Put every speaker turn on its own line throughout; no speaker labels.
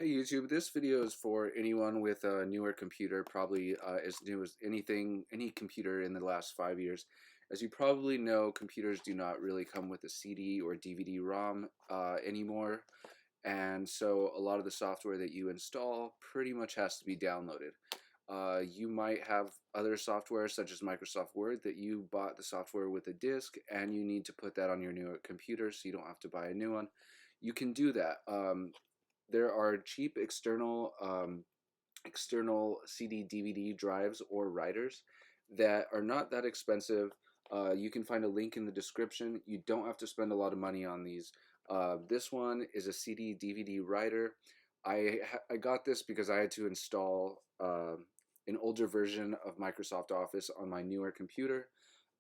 Hey YouTube, this video is for anyone with a newer computer, probably as new as any computer in the last 5 years. As you probably know, computers do not really come with a CD or DVD-ROM anymore, and so a lot of the software that you install pretty much has to be downloaded. You might have other software such as Microsoft Word that you bought the software with a disk and you need to put that on your new computer so you don't have to buy a new one. You can do that. There are cheap external CD/DVD drives or writers that are not that expensive. You can find a link in the description. You don't have to spend a lot of money on these. This one is a CD/DVD writer. I got this because I had to install an older version of Microsoft Office on my newer computer,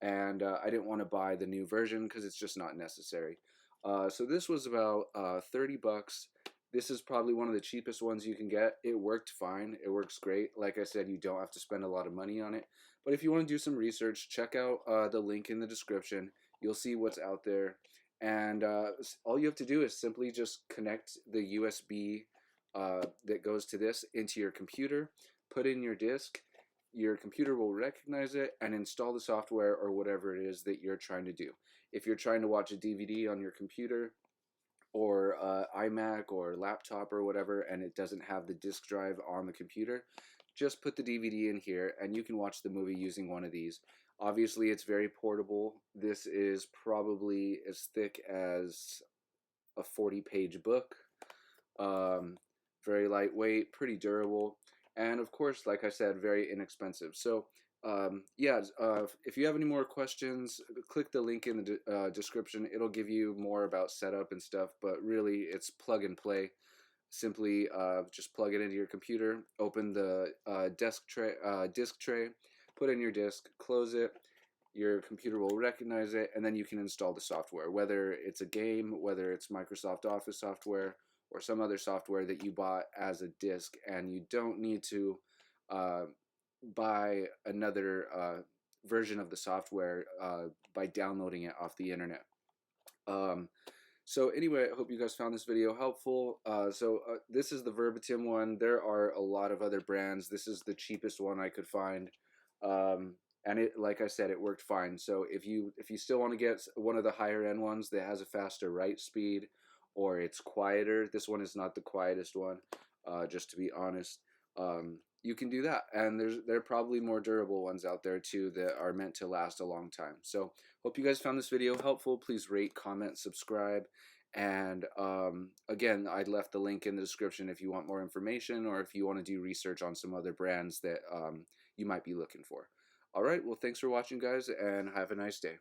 and I didn't want to buy the new version because it's just not necessary. So this was about 30 bucks. This is probably one of the cheapest ones you can get. It worked fine. It works great. Like I said, you don't have to spend a lot of money on it. But if you want to do some research, check out the link in the description. You'll see what's out there. And all you have to do is simply just connect the USB that goes to this into your computer, put in your disk. Your computer will recognize it and install the software or whatever it is that you're trying to do. If you're trying to watch a DVD on your computer, or iMac or laptop or whatever, and it doesn't have the disk drive on the computer, just put the DVD in here and you can watch the movie using one of these. Obviously, it's very portable. This is probably as thick as a 40-page book. Very lightweight, pretty durable, and of course, like I said, very inexpensive. So yeah, if you have any more questions, click the link in the description. It'll give you more about setup and stuff, but really it's plug and play. Simply just plug it into your computer, open the disk tray, put in your disk, close it. Your computer will recognize it, and then you can install the software, whether it's a game, whether it's Microsoft Office software, or some other software that you bought as a disk, and you don't need to buy another version of the software by downloading it off the internet. So anyway, I hope you guys found this video helpful. This is the Verbatim one. There are a lot of other brands. This is the cheapest one I could find. And it, like I said, it worked fine. So if you still want to get one of the higher end ones that has a faster write speed, or it's quieter, this one is not the quietest one, just to be honest. You can do that, and there are probably more durable ones out there too that are meant to last a long time. So hope you guys found this video helpful. Please rate, comment, subscribe, and again, I left the link in the description if you want more information or if you want to do research on some other brands that you might be looking for. All right, well, thanks for watching, guys, and have a nice day.